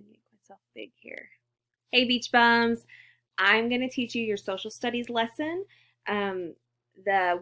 make myself big here. Hey, beach bums. I'm going to teach you your social studies lesson. Um, the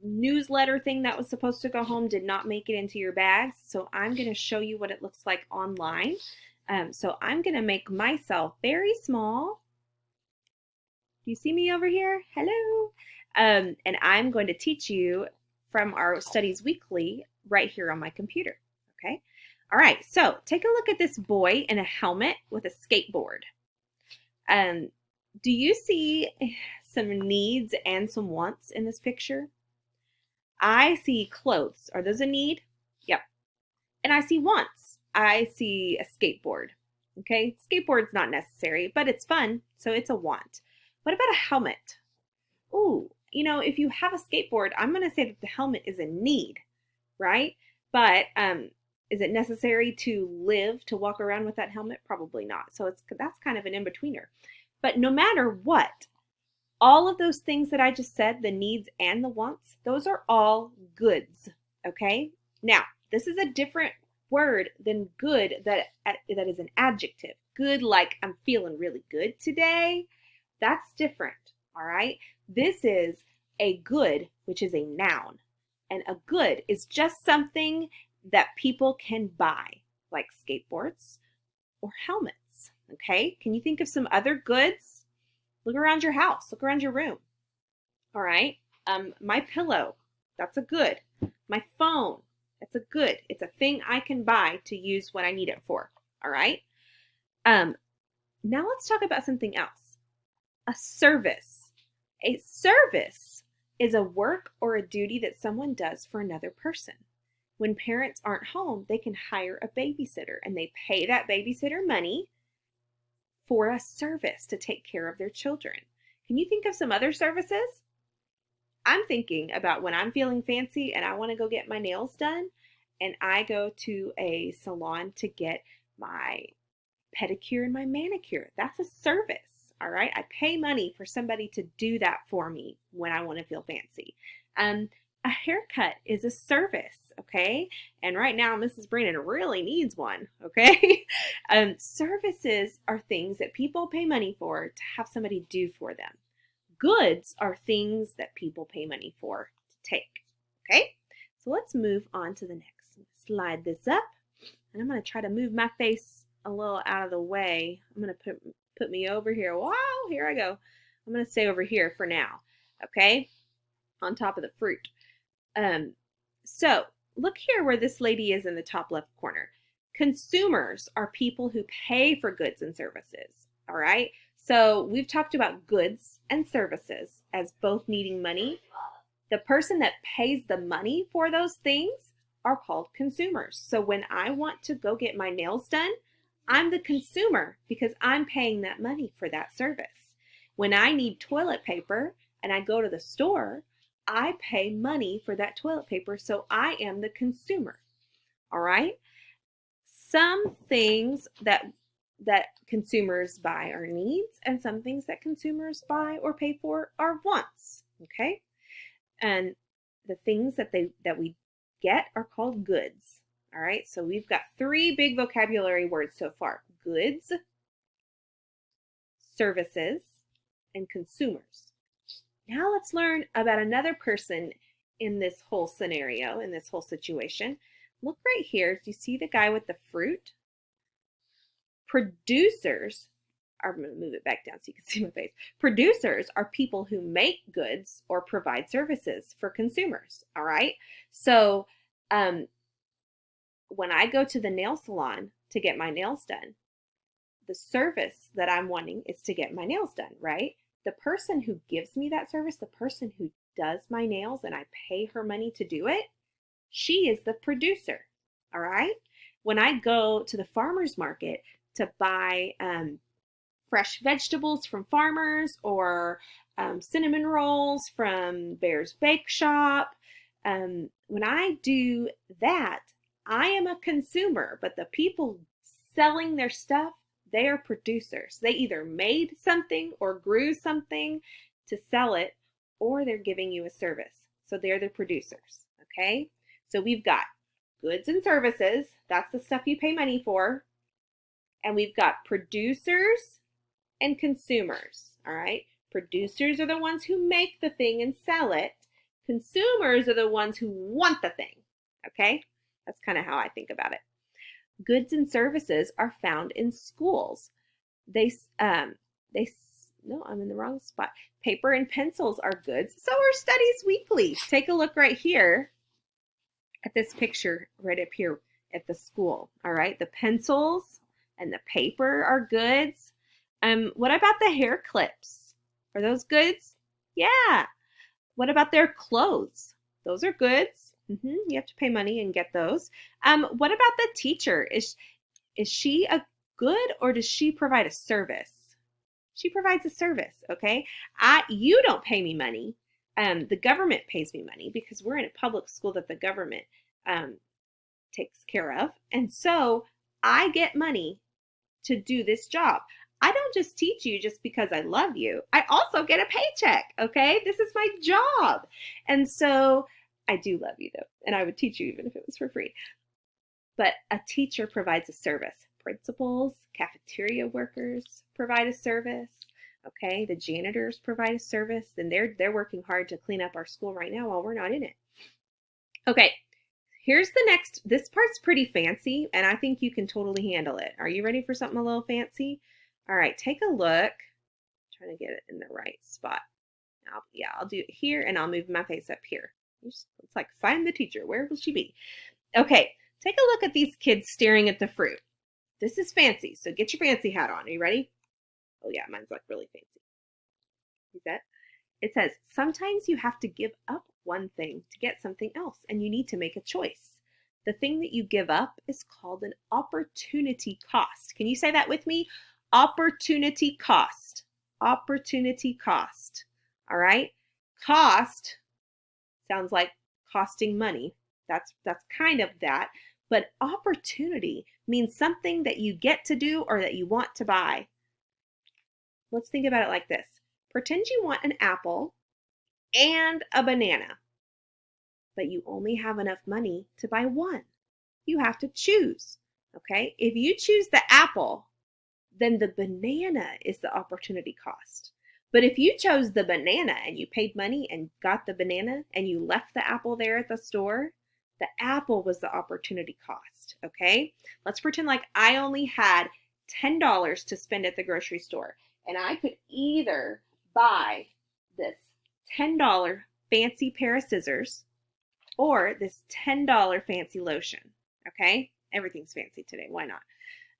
newsletter thing that was supposed to go home did not make it into your bags, so I'm going to show you what it looks like online. So I'm going to make myself very small. Do you see me over here? Hello. And I'm going to teach you from our Studies Weekly right here on my computer. Okay. All right. So take a look at this boy in a helmet with a skateboard. Um, do you see some needs and some wants in this picture? I see clothes. Are those a need? Yep. And I see wants. I see a skateboard. Okay. Skateboard's not necessary, but it's fun. So it's a want. What about a helmet? Ooh, if you have a skateboard, I'm going to say that the helmet is a need, right? But is it necessary to live to walk around with that helmet? Probably not. So that's kind of an in-betweener. But no matter what, all of those things that I just said, the needs and the wants, those are all goods, okay? Now, this is a different word than good that is an adjective. Good, like I'm feeling really good today. That's different, all right? This is a good, which is a noun. And a good is just something that people can buy, like skateboards or helmets, okay? Can you think of some other goods? Look around your house, look around your room, all right? My pillow, that's a good. My phone, that's a good. It's a thing I can buy to use what I need it for, all right? Now let's talk about something else. A service. A service is a work or a duty that someone does for another person. When parents aren't home, they can hire a babysitter and they pay that babysitter money for a service to take care of their children. Can you think of some other services? I'm thinking about when I'm feeling fancy and I want to go get my nails done and I go to a salon to get my pedicure and my manicure. That's a service. All right. I pay money for somebody to do that for me when I want to feel fancy. A haircut is a service. Okay. And right now, Mrs. Brandon really needs one. Okay. Services are things that people pay money for to have somebody do for them. Goods are things that people pay money for to take. Okay. So let's move on to the next. Slide this up. And I'm going to try to move my face a little out of the way. I'm going to put me over here. Wow, here I go. I'm going to stay over here for now, okay, on top of the fruit. So look here where this lady is in the top left corner. Consumers are people who pay for goods and services, all right? So we've talked about goods and services as both needing money. The person that pays the money for those things are called consumers. So when I want to go get my nails done, I'm the consumer because I'm paying that money for that service. When I need toilet paper and I go to the store, I pay money for that toilet paper, so I am the consumer. All right? Some things that consumers buy are needs, and some things that consumers buy or pay for are wants. Okay? And the things that we get are called goods. All right, so we've got 3 big vocabulary words so far: goods, services, and consumers. Now let's learn about another person in this whole scenario, in this whole situation. Look right here. Do you see the guy with the fruit? Producers, I'm going to move it back down so you can see my face. Producers are people who make goods or provide services for consumers, all right? So when I go to the nail salon to get my nails done, the service that I'm wanting is to get my nails done, right? The person who gives me that service, the person who does my nails and I pay her money to do it, she is the producer, all right? When I go to the farmer's market to buy fresh vegetables from farmers or cinnamon rolls from Bear's Bake Shop, when I do that, I am a consumer, but the people selling their stuff, they are producers. They either made something or grew something to sell it, or they're giving you a service. So they're the producers, okay? So we've got goods and services. That's the stuff you pay money for. And we've got producers and consumers, all right? Producers are the ones who make the thing and sell it. Consumers are the ones who want the thing, okay? That's kind of how I think about it. Goods and services are found in schools. No, I'm in the wrong spot. Paper and pencils are goods. So are Studies Weekly. Take a look right here at this picture right up here at the school, all right? The pencils and the paper are goods. What about the hair clips? Are those goods? Yeah. What about their clothes? Those are goods. You have to pay money and get those. What about the teacher? Is she a good or does she provide a service? She provides a service, okay? You don't pay me money. The government pays me money because we're in a public school that the government takes care of. And so I get money to do this job. I don't just teach you just because I love you. I also get a paycheck, okay? This is my job. And so I do love you though, and I would teach you even if it was for free. But a teacher provides a service. Principals, cafeteria workers provide a service. Okay, the janitors provide a service, and they're working hard to clean up our school right now while we're not in it. Okay, here's the next. This part's pretty fancy, and I think you can totally handle it. Are you ready for something a little fancy? All right, take a look. I'm trying to get it in the right spot. I'll do it here, and I'll move my face up here. It's like, find the teacher. Where will she be? Okay, take a look at these kids staring at the fruit. This is fancy, so get your fancy hat on. Are you ready? Oh yeah, mine's like really fancy. See that? It says, sometimes you have to give up one thing to get something else, and you need to make a choice. The thing that you give up is called an opportunity cost. Can you say that with me? Opportunity cost. Opportunity cost. All right? Cost sounds like costing money. That's kind of that. But opportunity means something that you get to do or that you want to buy. Let's think about it like this. Pretend you want an apple and a banana, but you only have enough money to buy one. You have to choose, okay? If you choose the apple, then the banana is the opportunity cost. But if you chose the banana and you paid money and got the banana and you left the apple there at the store, the apple was the opportunity cost, okay? Let's pretend like I only had $10 to spend at the grocery store, and I could either buy this $10 fancy pair of scissors or this $10 fancy lotion, okay? Everything's fancy today, why not?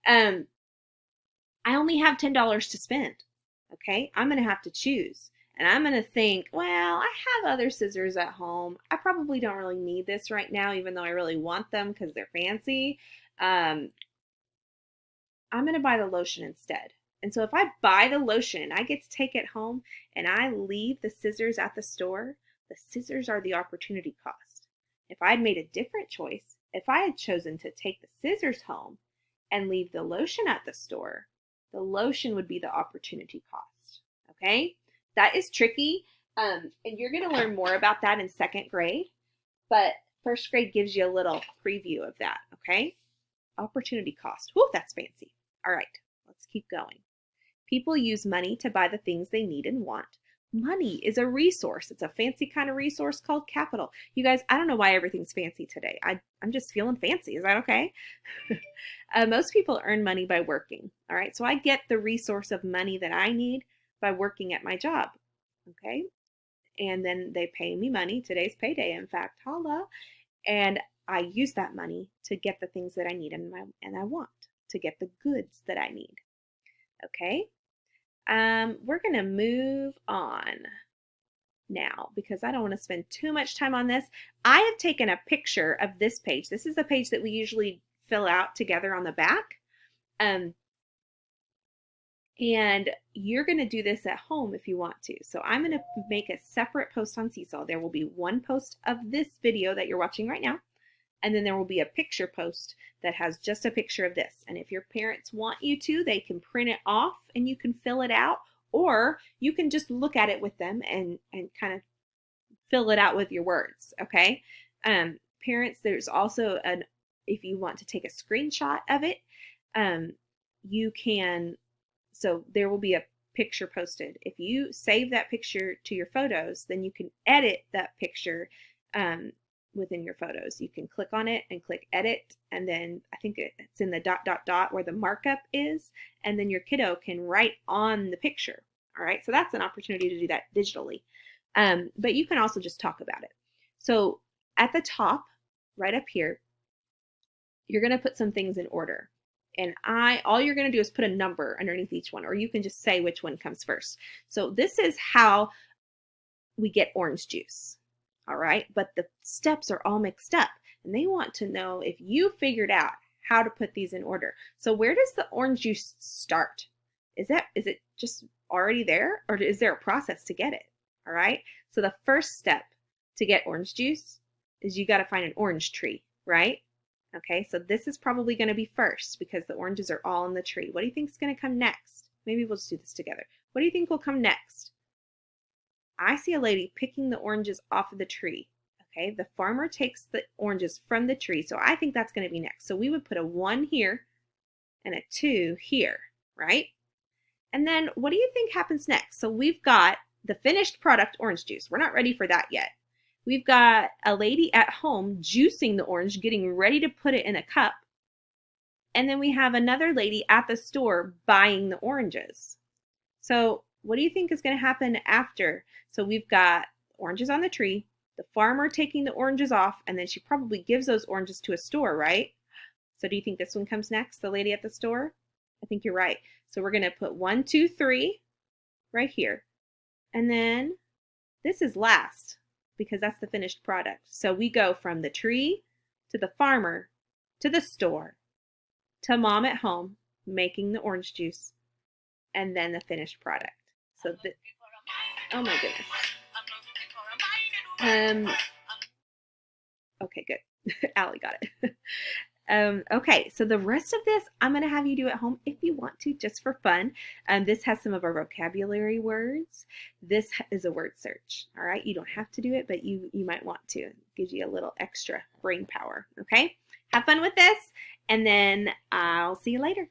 I only have $10 to spend, okay? I'm going to have to choose. And I'm going to think, well, I have other scissors at home. I probably don't really need this right now, even though I really want them because they're fancy. I'm going to buy the lotion instead. And so if I buy the lotion, I get to take it home and I leave the scissors at the store, the scissors are the opportunity cost. If I had made a different choice, if I had chosen to take the scissors home and leave the lotion at the store, the lotion would be the opportunity cost, okay? That is tricky, and you're going to learn more about that in second grade, but first grade gives you a little preview of that, okay? Opportunity cost. Whew, that's fancy. All right, let's keep going. People use money to buy the things they need and want. Money is a resource. It's a fancy kind of resource called capital. You guys, I don't know why everything's fancy today. I'm just feeling fancy. Is that okay? Most people earn money by working. All right, so I get the resource of money that I need by working at my job. Okay, and then they pay me money. Today's payday, in fact, holla. And I use that money to get the things that I need and I want, to get the goods that I need. Okay, we're going to move on now because I don't want to spend too much time on this. I have taken a picture of this page. This is the page that we usually fill out together on the back. And you're going to do this at home if you want to. So I'm going to make a separate post on Seesaw. There will be one post of this video that you're watching right now. And then there will be a picture post that has just a picture of this. And if your parents want you to, they can print it off and you can fill it out. Or you can just look at it with them and kind of fill it out with your words, okay? Parents, there's also if you want to take a screenshot of it, you can, so there will be a picture posted. If you save that picture to your photos, then you can edit that picture within your photos. You can click on it and click edit, and then I think it's in the ... where the markup is, and then your kiddo can write on the picture. All right, so that's an opportunity to do that digitally. But you can also just talk about it. So at the top, right up here, you're going to put some things in order. And all you're going to do is put a number underneath each one, or you can just say which one comes first. So this is how we get orange juice. All right, but the steps are all mixed up, and they want to know if you figured out how to put these in order. So where does the orange juice start? Is it just already there, or is there a process to get it? All right, so the first step to get orange juice is you got to find an orange tree, right? Okay, so this is probably going to be first because the oranges are all in the tree. What do you think is going to come next? Maybe we'll just do this together. What do you think will come next? I see a lady picking the oranges off of the tree. Okay, the farmer takes the oranges from the tree, so I think that's going to be next. So we would put a 1 here and a 2 here, right? And then what do you think happens next? So we've got the finished product orange juice. We're not ready for that yet. We've got a lady at home juicing the orange, getting ready to put it in a cup. And then we have another lady at the store buying the oranges. So what do you think is going to happen after? So we've got oranges on the tree, the farmer taking the oranges off, and then she probably gives those oranges to a store, right? So do you think this one comes next, the lady at the store? I think you're right. So we're going to put 1, 2, 3 right here. And then this is last because that's the finished product. So we go from the tree to the farmer to the store to mom at home making the orange juice, and then the finished product. So oh my goodness. Okay, good. Allie got it. Okay, so the rest of this I'm going to have you do at home if you want to, just for fun. This has some of our vocabulary words. This is a word search. All right, you don't have to do it, but you might want to. It gives you a little extra brain power. Okay, have fun with this, and then I'll see you later.